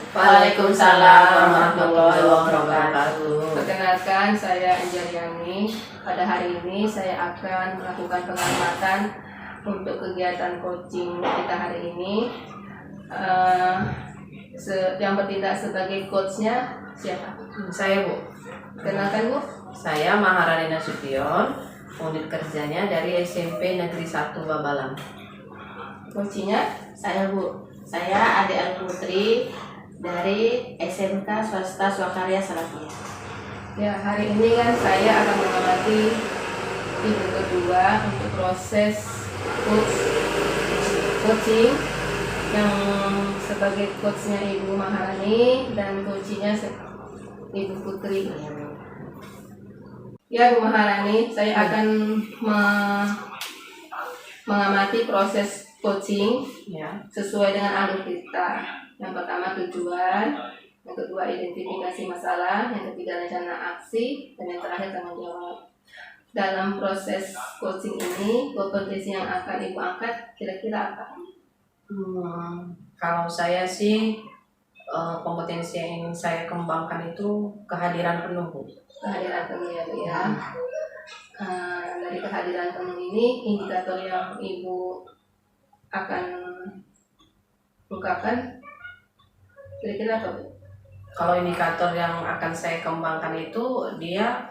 Waalaikumsalam warahmatullahi wabarakatuh. Perkenalkan, saya Anjariani. Pada hari ini saya akan melakukan pengamatan untuk kegiatan coaching kita hari ini. Yang bertindak sebagai coachnya siapa? Saya Bu. Kenalkan Bu. Saya Maharani Nasution, unit kerjanya dari SMP Negeri 1 Babalan. Coachingnya Saya Bu, saya Ade Alputri dari SMK Swasta Swakarya Salatiga. ya, hari ini kan saya akan mengamati ibu kedua untuk proses coaching yang sebagai coachnya Ibu Maharani dan coachingnya Ibu Putri. Ya Bu Maharani, saya akan mengamati proses coaching Ya. sesuai dengan alur kita. Yang pertama tujuan, yang kedua identifikasi masalah, yang ketiga rencana aksi, dan yang terakhir tanggung jawab. Dalam proses coaching ini, kompetensi yang akan Ibu angkat kira-kira apa? Kalau saya sih kompetensi yang ingin saya kembangkan itu kehadiran penuh Bu. Kehadiran penuh ya Bu ya. Dari kehadiran penuh ini, indikator yang Ibu akan ungkapkan kira-kira apa Bu? Kalau indikator yang akan saya kembangkan itu dia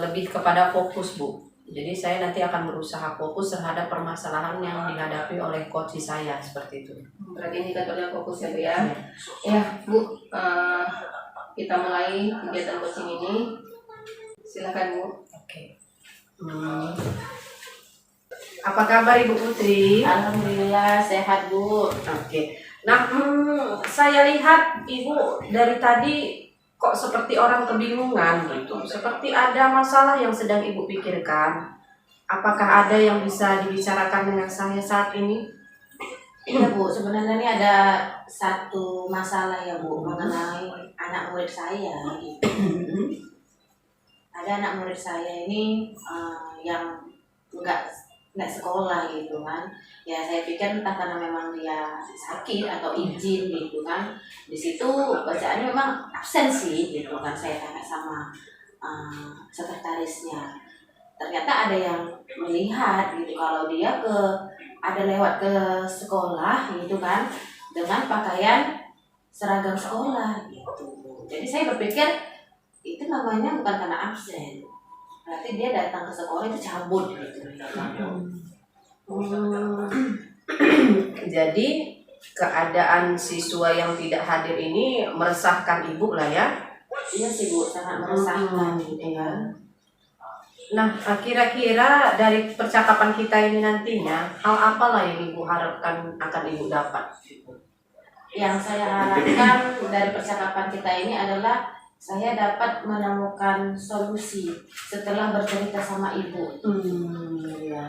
lebih kepada fokus Bu. Jadi saya nanti akan berusaha fokus terhadap permasalahan yang dihadapi oleh coach saya seperti itu. Berarti indikatornya fokus ya Bu ya. Ya Bu, kita mulai kegiatan coaching ini. Silakan Bu. Oke. Apa kabar Ibu Putri? Alhamdulillah sehat Bu. Oke. Nah, saya lihat Ibu dari tadi kok seperti orang kebingungan gitu. Seperti ada masalah yang sedang Ibu pikirkan. Apakah ada yang bisa dibicarakan dengan saya saat ini? Iya Bu, sebenarnya ini ada satu masalah ya Bu mengenai anak murid saya. Gitu. Ada anak murid saya ini yang nggak sekolah gitu kan. Ya saya pikir entah karena memang dia sakit atau izin gitu kan. Di situ bacaannya memang absen sih gitu kan. Saya tanya sama sekretarisnya. Ternyata ada yang melihat gitu kalau dia ada lewat ke sekolah gitu kan dengan pakaian seragam sekolah gitu. Jadi saya berpikir itu namanya bukan karena absen. Berarti dia datang ke sekolah itu cabut gitu. Jadi keadaan siswa yang tidak hadir ini meresahkan Ibu lah ya? Iya sih Bu, sangat meresahkan gitu ya. Nah, kira-kira dari percakapan kita ini nantinya hal apalah yang Ibu harapkan akan Ibu dapat? Yang saya harapkan dari percakapan kita ini adalah saya dapat menemukan solusi setelah bercerita sama Ibu. Ya.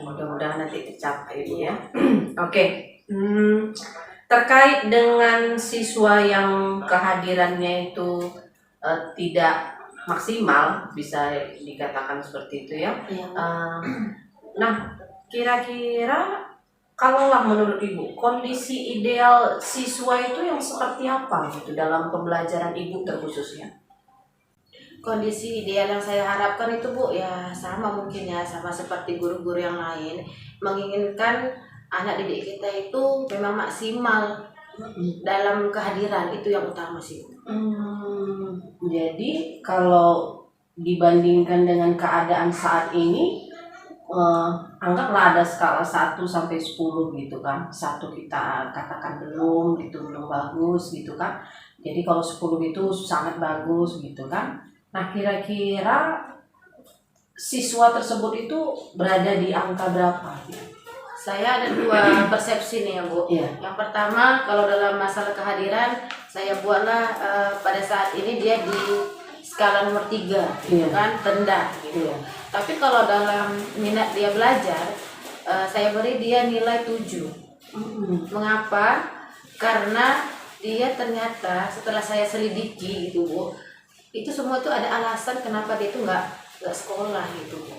Mudah-mudahan nanti tercapai ya. Oke. Terkait dengan siswa yang kehadirannya itu tidak maksimal, bisa dikatakan seperti itu ya. Nah, kira-kira kalaulah menurut Ibu, kondisi ideal siswa itu yang seperti apa gitu dalam pembelajaran Ibu terkhususnya? Kondisi ideal yang saya harapkan itu Bu ya sama mungkin ya, sama seperti guru-guru yang lain, menginginkan anak didik kita itu memang maksimal dalam kehadiran, itu yang utama sih Bu. Jadi kalau dibandingkan dengan keadaan saat ini, anggaplah ada skala 1 sampai 10 gitu kan. 1 kita katakan belum bagus gitu kan. Jadi kalau 10 itu sangat bagus gitu kan. Nah, kira-kira siswa tersebut itu berada di angka berapa? Saya ada 2 persepsi nih ya Bu. Iya. Yang pertama, kalau dalam masalah kehadiran, saya buatlah pada saat ini dia di skala nomor 3 gitu kan, rendah gitu. Tapi kalau dalam minat dia belajar, saya beri dia nilai 7. Mengapa? Karena dia ternyata setelah saya selidiki gitu Bu, itu semua tuh ada alasan kenapa dia tuh nggak sekolah gitu Bu.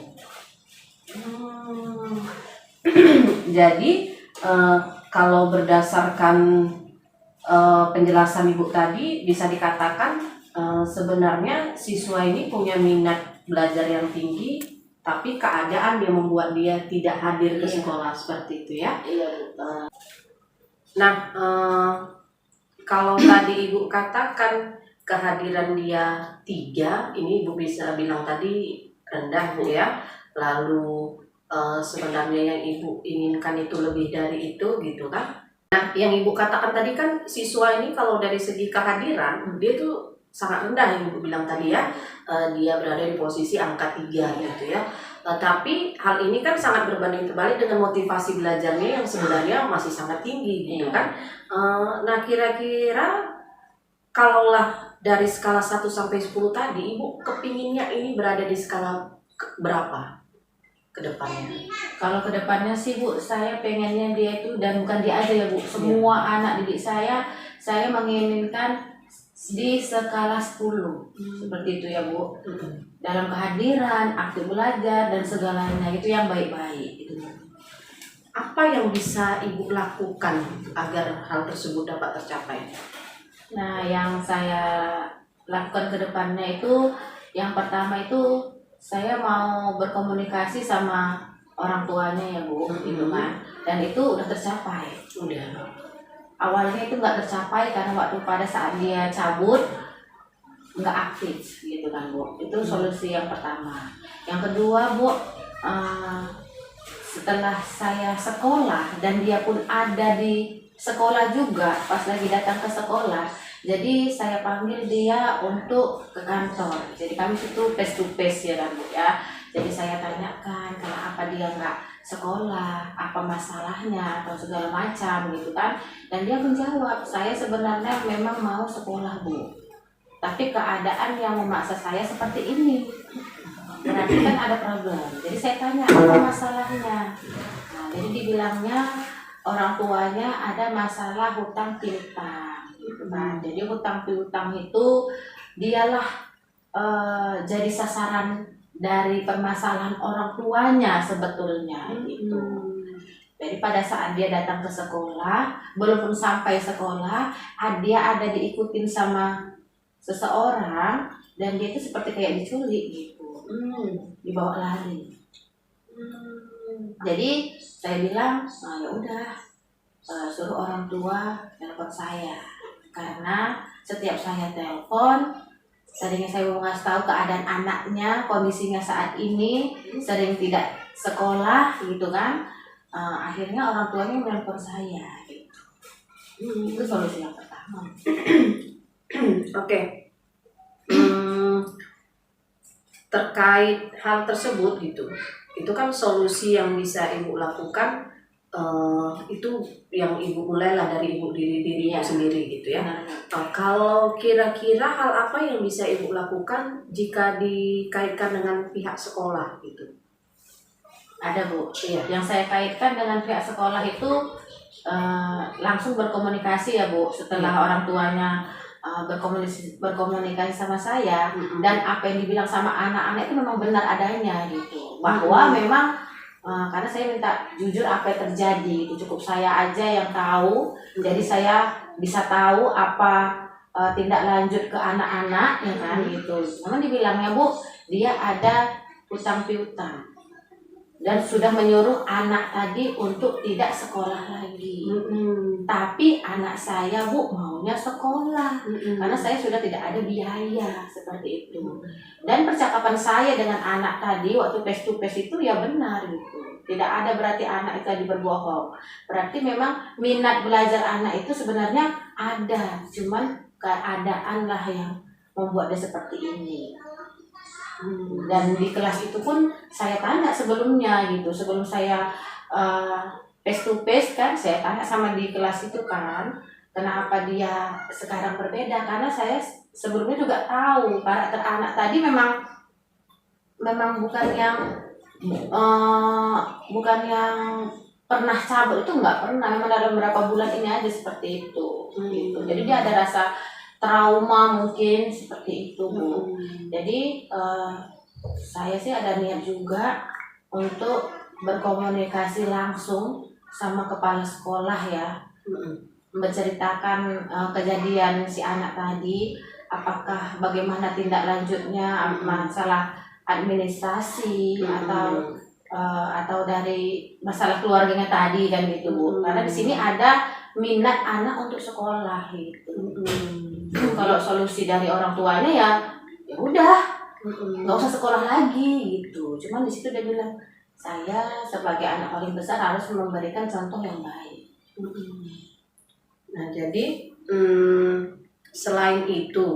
Jadi kalau berdasarkan penjelasan Ibu tadi bisa dikatakan sebenarnya siswa ini punya minat belajar yang tinggi, tapi keadaan yang membuat dia tidak hadir ke sekolah seperti itu ya. Iya Bu. Nah, kalau tadi Ibu katakan kehadiran dia 3, ini Ibu bisa bilang tadi rendah Bu ya. Lalu sebenarnya yang Ibu inginkan itu lebih dari itu gitu kan. Nah, yang Ibu katakan tadi kan siswa ini kalau dari segi kehadiran dia tuh sangat rendah yang Ibu bilang tadi ya. Dia berada di posisi angka 3 gitu ya. Tapi hal ini kan sangat berbanding terbalik dengan motivasi belajarnya yang sebenarnya masih sangat tinggi gitu kan. Nah, kira-kira kalaulah dari skala 1 sampai 10 tadi, Ibu kepinginnya ini berada di skala berapa ke depannya? Kalau kedepannya sih Bu, saya pengennya dia itu, dan bukan dia aja ya Bu, semua anak didik saya menginginkan di skala 10 seperti itu ya Bu. Dalam kehadiran, aktif belajar dan segalanya itu yang baik-baik itu. Apa yang bisa Ibu lakukan agar hal tersebut dapat tercapai? Nah, yang saya lakukan kedepannya itu, yang pertama itu saya mau berkomunikasi sama orang tuanya ya Bu, gitu kan. Dan itu udah tercapai. Udah. Awalnya itu nggak tercapai karena waktu pada saat dia cabut nggak aktif gitu kan Bu. Itu solusi yang pertama. Yang kedua Bu, setelah saya sekolah dan dia pun ada di sekolah juga pas lagi datang ke sekolah, jadi saya panggil dia untuk ke kantor. Jadi kami itu face to face ya kan Bu ya. Jadi saya tanyakan kenapa dia nggak sekolah, apa masalahnya atau segala macam gitu kan. Dan dia menjawab, saya sebenarnya memang mau sekolah Bu, tapi keadaan yang memaksa saya seperti ini. Berarti kan ada problem. Jadi saya tanya apa masalahnya. Nah, jadi dibilangnya orang tuanya ada masalah hutang piutang. Nah, jadi hutang piutang itu dialah jadi sasaran dari permasalahan orang tuanya sebetulnya gitu. Jadi pada saat dia datang ke sekolah, belum sampai sekolah, dia ada diikutin sama seseorang dan dia itu seperti kayak diculik gitu, dibawa lari. Jadi saya bilang, nah, ya udah, suruh orang tua telepon saya, karena setiap saya telepon seringnya saya mau ngasih tahu keadaan anaknya, kondisinya saat ini, sering tidak sekolah gitu kan. Akhirnya orang tuanya menelpon saya gitu. Itu solusi yang pertama. Oke. Terkait hal tersebut gitu, itu kan solusi yang bisa Ibu lakukan, itu yang Ibu mulailah dari diri Ibu sendiri gitu ya. Kalau kira-kira hal apa yang bisa Ibu lakukan jika dikaitkan dengan pihak sekolah gitu? Ada Bu, yang saya kaitkan dengan pihak sekolah itu langsung berkomunikasi ya Bu, setelah orang tuanya berkomunikasi sama saya, dan apa yang dibilang sama anak-anak itu memang benar adanya gitu, bahwa memang karena saya minta jujur apa yang terjadi itu, cukup saya aja yang tahu, jadi saya bisa tahu apa tindak lanjut ke anak-anak ya kan gitu. Memang dibilangnya Bu, dia ada hutang piutang dan sudah menyuruh anak tadi untuk tidak sekolah lagi. Tapi anak saya Bu maunya sekolah, karena saya sudah tidak ada biaya seperti itu. Dan percakapan saya dengan anak tadi waktu face to face itu ya benar gitu. Tidak ada berarti anak itu tadi berbohong. Berarti memang minat belajar anak itu sebenarnya ada, cuman keadaan lah yang membuat dia seperti ini. Dan di kelas itu pun saya tanya sebelumnya gitu, sebelum saya face to face kan, saya tanya sama di kelas itu kan, kenapa dia sekarang berbeda, karena saya sebelumnya juga tahu karakter anak tadi memang bukan yang pernah cabut, itu nggak pernah, memang dalam beberapa bulan ini aja seperti itu gitu. Jadi dia ada rasa trauma mungkin seperti itu Bu. Jadi saya sih ada niat juga untuk berkomunikasi langsung sama kepala sekolah ya. menceritakan kejadian si anak tadi, apakah bagaimana tindak lanjutnya, masalah administrasi atau dari masalah keluarganya tadi kan gitu Bu. Karena di sini ada minat anak untuk sekolah gitu. Kalau solusi dari orang tuanya ya udah nggak usah sekolah lagi gitu. Cuman di situ dia bilang, saya sebagai anak paling besar harus memberikan contoh yang baik. Nah, jadi selain itu,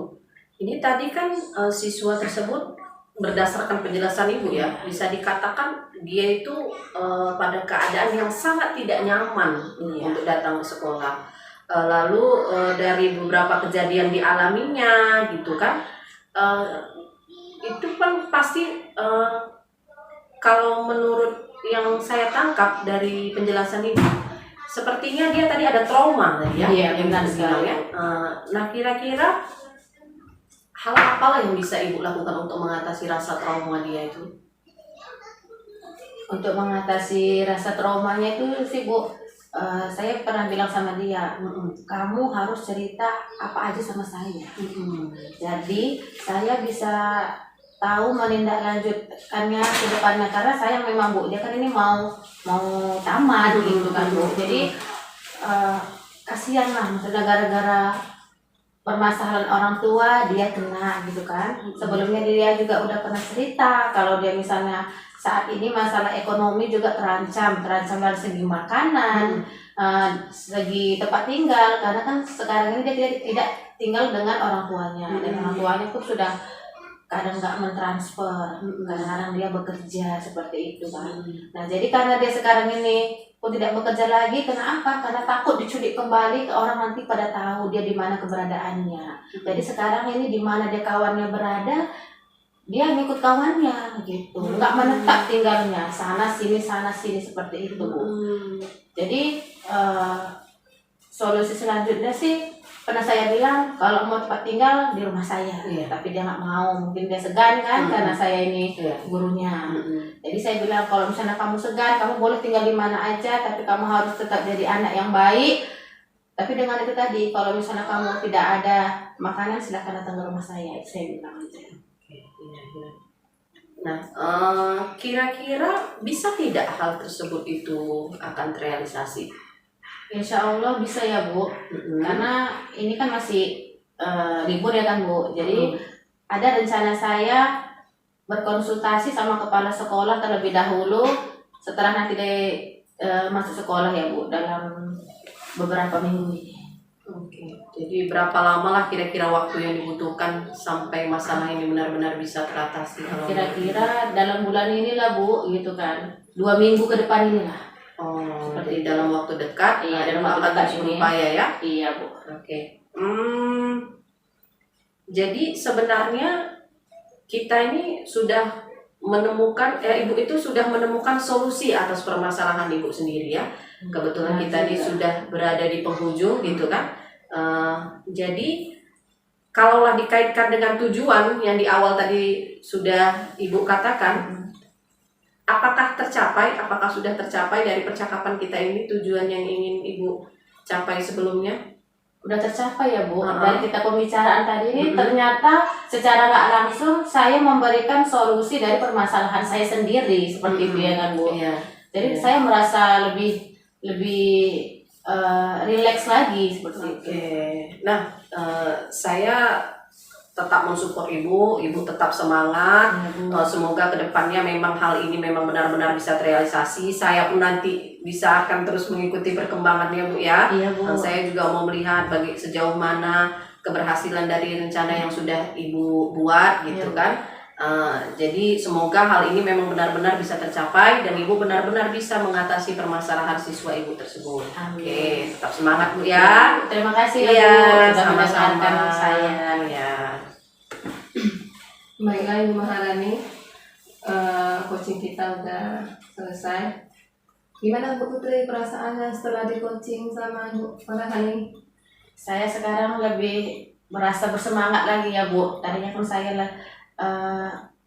ini tadi kan siswa tersebut berdasarkan penjelasan Ibu ya, bisa dikatakan dia itu pada keadaan yang sangat tidak nyaman untuk datang ke sekolah. Lalu dari beberapa kejadian dialaminya gitu kan, itu kan pasti kalau menurut yang saya tangkap dari penjelasan Ibu, sepertinya dia tadi ada trauma tadi ya. Iya, yang benar Ibu sekali. bilang ya. Nah, kira-kira hal apa yang bisa Ibu lakukan untuk mengatasi rasa trauma dia itu? Untuk mengatasi rasa traumanya itu sih Bu, saya pernah bilang sama dia, kamu harus cerita apa aja sama saya. Jadi saya bisa tahu menindaklanjutkannya ke depannya, karena saya memang Bu, dia kan ini mau tamat gitu kan Bu. Jadi kasihan lah, maksudnya gara-gara permasalahan orang tua dia kena gitu kan. Sebelumnya dia juga udah pernah cerita kalau dia misalnya saat ini masalah ekonomi juga terancam dari segi makanan, segi tempat tinggal, karena kan sekarang ini dia tidak tinggal dengan orang tuanya, dan orang tuanya pun sudah kadang nggak mentransfer, kadang-kadang dia bekerja seperti itu kan. Nah jadi karena dia sekarang ini pun tidak bekerja lagi, kenapa? Karena takut diculik kembali ke orang nanti pada tahu dia di mana keberadaannya. Jadi sekarang ini di mana dia kawannya berada, dia ngikut kawannya gitu, nggak menetap tinggalnya sana sini seperti itu Bu. Jadi solusi selanjutnya sih pernah saya bilang kalau mau tempat tinggal di rumah saya, tapi dia nggak mau, mungkin dia segan kan karena saya ini gurunya. Jadi saya bilang kalau misalnya kamu segan, kamu boleh tinggal di mana aja, tapi kamu harus tetap jadi anak yang baik. Tapi dengan itu tadi, kalau misalnya kamu tidak ada makanan, silakan datang ke rumah saya bilang aja. Nah, kira-kira bisa tidak hal tersebut itu akan terrealisasi? Insya Allah bisa ya Bu, karena ini kan masih libur ya kan Bu. Jadi ada rencana saya berkonsultasi sama kepala sekolah terlebih dahulu setelah nanti dia masuk sekolah ya Bu, dalam beberapa minggu ini. Oke, jadi berapa lama lah kira-kira waktu yang dibutuhkan sampai masalah ini benar-benar bisa teratasi? Kira-kira dalam bulan inilah Bu, gitu kan, 2 minggu ke depan inilah. Seperti dalam waktu dekat, dalam waktu dekat ini. Berupaya ya? Iya Bu. Oke. Jadi sebenarnya kita ini sudah menemukan, Ibu itu sudah menemukan solusi atas permasalahan Ibu sendiri ya. Kebetulan kita ini sudah berada di penghujung gitu kan. Jadi kalaulah dikaitkan dengan tujuan yang di awal tadi sudah Ibu katakan, apakah sudah tercapai dari percakapan kita ini tujuan yang ingin Ibu capai sebelumnya? Udah tercapai ya Bu. Dari kita pembicaraan tadi ini ternyata secara nggak langsung saya memberikan solusi dari permasalahan saya sendiri seperti itu ya kan Bu. Jadi saya merasa lebih rileks lagi seperti itu. Nah, saya tetap mensupport Ibu tetap semangat. Semoga kedepannya memang hal ini memang benar-benar bisa terrealisasi. Saya pun nanti akan terus mengikuti perkembangannya Bu ya. Iya, Bu. Saya juga mau melihat sejauh mana keberhasilan dari rencana yang sudah Ibu buat gitu kan. Jadi semoga hal ini memang benar-benar bisa tercapai dan Ibu benar-benar bisa mengatasi permasalahan siswa Ibu tersebut. Oke, tetap semangat Bu ya. Terima kasih ya Bu sudah sama-sama mendengarkan saya. Ya. Baiklah Ibu Maharani, coaching kita udah selesai. Gimana Bu Putri perasaannya setelah di coaching sama Ibu Maharani? Saya sekarang lebih merasa bersemangat lagi ya Bu. Tadinya kan saya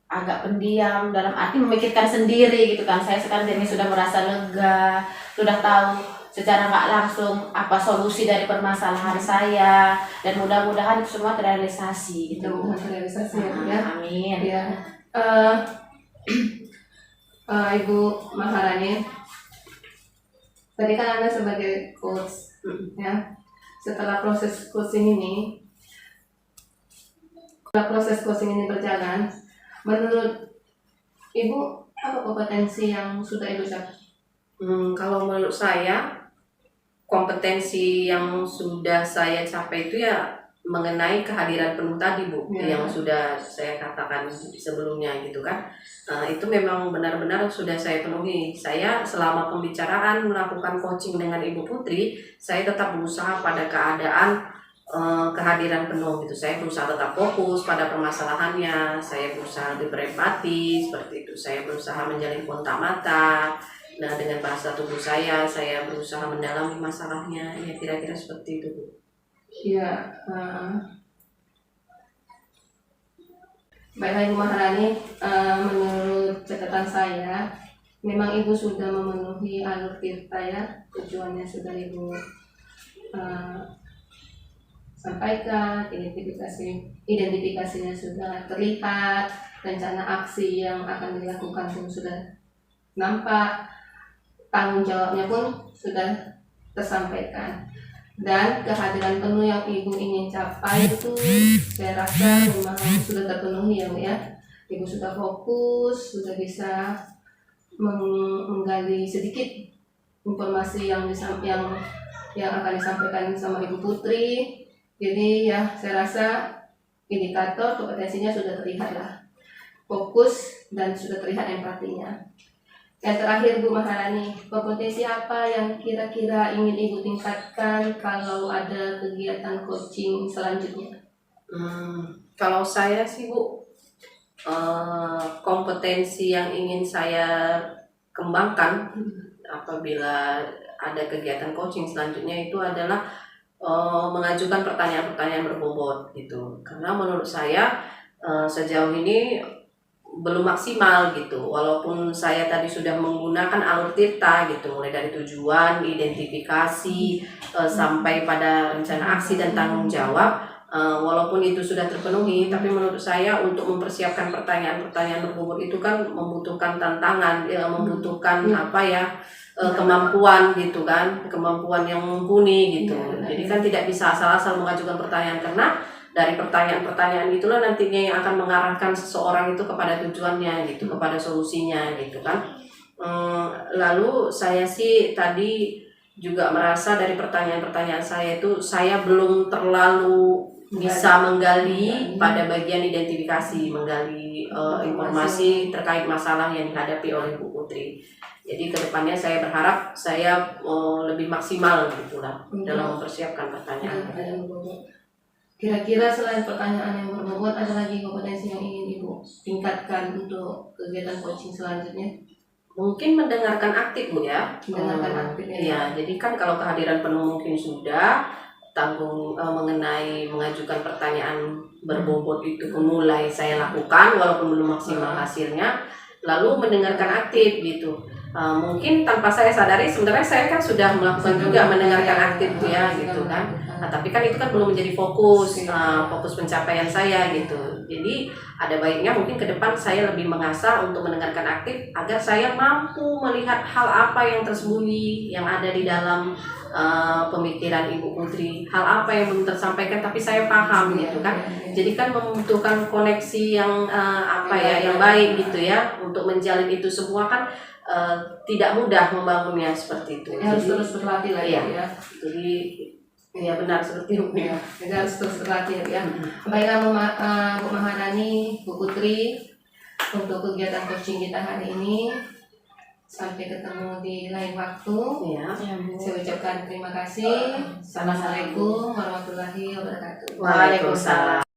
agak pendiam dalam arti memikirkan sendiri gitu kan. Saya sekarang ini sudah merasa lega, sudah tahu secara nggak langsung apa solusi dari permasalahan saya, dan mudah-mudahan itu semua terrealisasi gitu. Mudah-mudahan terrealisasi ya. Amin. Ya. Ibu Maharani, tadi kan Anda sebagai coach, ya. Setelah proses coaching ini berjalan, menurut Ibu apa kompetensi yang sudah Ibu capai? Kalau menurut saya, kompetensi yang sudah saya capai itu ya mengenai kehadiran penuh tadi, Bu, yang sudah saya katakan sebelumnya gitu kan. Itu memang benar-benar sudah saya penuhi. Saya selama pembicaraan melakukan coaching dengan Ibu Putri, saya tetap berusaha pada keadaan kehadiran penuh gitu. Saya berusaha tetap fokus pada permasalahannya, saya berusaha lebih berempati seperti itu. Saya berusaha menjalin kontak mata. Nah, dengan bahasa tubuh saya berusaha mendalami masalahnya. Ya, kira-kira seperti itu, Bu. Ya, baiklah Ibu Maharani, menurut catatan saya, memang Ibu sudah memenuhi alur tirta ya, tujuannya sudah Ibu sampaikan, identifikasinya sudah terlihat, rencana aksi yang akan dilakukan pun sudah nampak, tanggung jawabnya pun sudah tersampaikan, dan kehadiran penuh yang Ibu ingin capai itu saya rasa memang sudah terpenuhi ya Bu ya. Ibu sudah fokus, sudah bisa menggali sedikit informasi yang akan disampaikan sama Ibu Putri. Jadi ya saya rasa indikator kompetensinya sudah terlihat lah, fokus dan sudah terlihat empatinya. Yang terakhir Bu Maharani, kompetensi apa yang kira-kira ingin Ibu tingkatkan kalau ada kegiatan coaching selanjutnya? Kalau saya sih, Bu, kompetensi yang ingin saya kembangkan apabila ada kegiatan coaching selanjutnya itu adalah mengajukan pertanyaan-pertanyaan berbobot gitu. Karena menurut saya sejauh ini belum maksimal gitu, walaupun saya tadi sudah menggunakan alur tirta gitu, mulai dari tujuan, identifikasi, sampai pada rencana aksi dan tanggung jawab. Walaupun itu sudah terpenuhi, tapi menurut saya untuk mempersiapkan pertanyaan-pertanyaan berbobot itu kan membutuhkan tantangan, membutuhkan kemampuan gitu kan, kemampuan yang mumpuni gitu. Jadi kan tidak bisa asal-asal mengajukan pertanyaan, karena dari pertanyaan-pertanyaan itulah nantinya yang akan mengarahkan seseorang itu kepada tujuannya gitu, kepada solusinya gitu kan. Lalu saya sih tadi juga merasa dari pertanyaan-pertanyaan saya itu saya belum terlalu bisa menggali pada bagian identifikasi, menggali informasi terkait masalah yang dihadapi oleh Bu Putri. Jadi kedepannya saya berharap saya lebih maksimal gitu lah dalam mempersiapkan pertanyaan. Kira-kira selain pertanyaan yang berbobot, ada lagi kompetensi yang ingin Ibu tingkatkan untuk kegiatan coaching selanjutnya? Mungkin mendengarkan aktif, Bu ya. Mendengarkan aktif ya. Iya, jadi kan kalau kehadiran penuh mungkin sudah, tanggung mengenai mengajukan pertanyaan berbobot itu mulai saya lakukan walaupun belum maksimal hasilnya. Lalu mendengarkan aktif gitu. Mungkin tanpa saya sadari sebenarnya saya kan sudah melakukan juga mendengarkan aktif ya gitu kan. Nah, tapi kan itu kan belum menjadi fokus pencapaian saya gitu. Jadi ada baiknya mungkin ke depan saya lebih mengasah untuk mendengarkan aktif agar saya mampu melihat hal apa yang tersembunyi yang ada di dalam pemikiran Ibu Putri, hal apa yang belum tersampaikan tapi saya paham gitu kan. Jadi kan membutuhkan koneksi yang yang baik gitu ya untuk menjalin itu semua kan. Tidak mudah membangunnya seperti itu. Harus terus berlatih lagi ya. Jadi ya benar seperti itu. Ya, jadi harus terus berlatih ya. Baiklah Bu Maharani, Bu Putri, untuk kegiatan coaching kita hari ini. Sampai ketemu di lain waktu. Ya. Saya ucapkan terima kasih. Assalamualaikum warahmatullahi wabarakatuh. Waalaikumsalam.